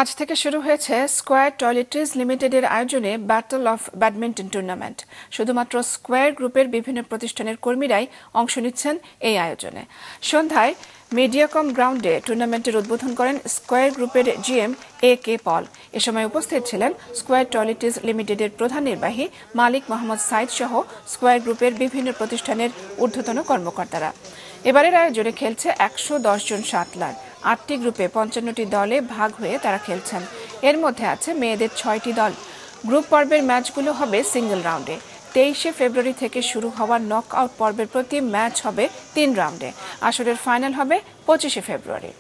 আজ থেকে শুরু হয়েছে স্কয়ার টয়লেট্রিজ লিমিটেডের আয়োজনে ব্যাটল অফ ব্যাডমিন্টন টুর্নামেন্ট। শুধুমাত্র স্কয়ার গ্রুপের বিভিন্ন প্রতিষ্ঠানের কর্মীরাই অংশ নিচ্ছেন এই আয়োজনে। সন্ধ্যায় মিডিয়াকম গ্রাউন্ডে টুর্নামেন্টের উদ্বোধন করেন স্কয়ার গ্রুপের জিএম A.K. পল। এ সময় উপস্থিত ছিলেন স্কয়ার টয়লেট্রিজ লিমিটেডের প্রধান নির্বাহী মালিক মোহাম্মদ সাইদ সহ স্কয়ার গ্রুপের বিভিন্ন প্রতিষ্ঠানের ঊর্ধ্বতন কর্মকর্তারা। এবারের আয়োজনে খেলছে 110 জন শাটলার। 8টি গ্রুপে 55টি দলে ভাগ হয়ে তারা খেলছেন। এর মধ্যে আছে মেয়েদের 6টি দল। গ্রুপ পর্বের ম্যাচগুলো হবে সিঙ্গেল রাউন্ডে। 23শে ফেব্রুয়ারি থেকে শুরু হওয়া নক আউট পর্বের প্রতি ম্যাচ হবে 3 রাউন্ডে। আসরের ফাইনাল হবে 25শে ফেব্রুয়ারি।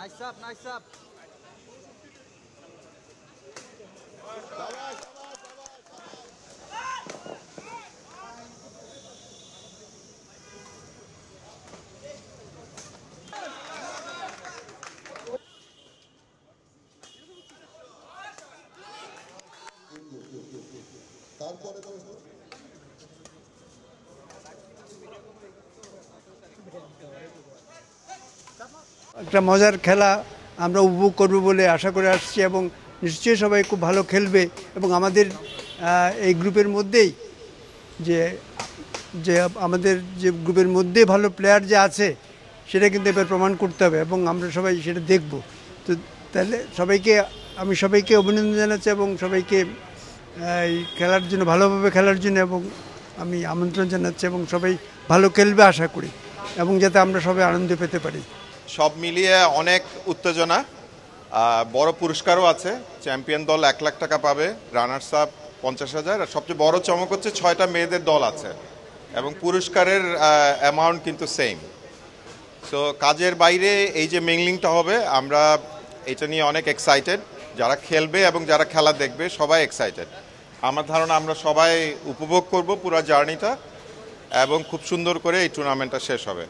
Nice up, nice up. একটা মজার খেলা আমরা উপভোগ করব বলে আশা করে আসছি এবং নিশ্চয়ই সবাই খুব ভালো খেলবে এবং আমাদের এই গ্রুপের মধ্যেই যে আমাদের যে গ্রুপের মধ্যে ভালো প্লেয়ার যে আছে সেটা কিন্তু এবার প্রমাণ করতে হবে এবং আমরা সবাই সেটা দেখব। তো তাহলে আমি সবাইকে অভিনন্দন জানাচ্ছি এবং সবাইকে এই খেলার জন্য ভালোভাবে খেলার জন্য এবং আমি আমন্ত্রণ জানাচ্ছি এবং সবাই ভালো খেলবে আশা করি এবং যাতে আমরা সবাই আনন্দ পেতে পারি। সব মিলিয়ে অনেক উত্তেজনা, বড় পুরস্কারও আছে। চ্যাম্পিয়ন দল 1 লাখ টাকা পাবে, রানার্স আপ 50,000, আর সবচেয়ে বড় চমক হচ্ছে 6টা মেয়েদের দল আছে এবং পুরস্কারের অ্যামাউন্ট কিন্তু সেম। সো কাজের বাইরে এই যে মিংলিংটা হবে, আমরা এটা নিয়ে অনেক এক্সাইটেড। যারা খেলবে এবং যারা খেলা দেখবে সবাই এক্সাইটেড। আমার ধারণা আমরা সবাই উপভোগ করব পুরো জার্নিটা এবং খুব সুন্দর করে এই টুর্নামেন্টটা শেষ হবে।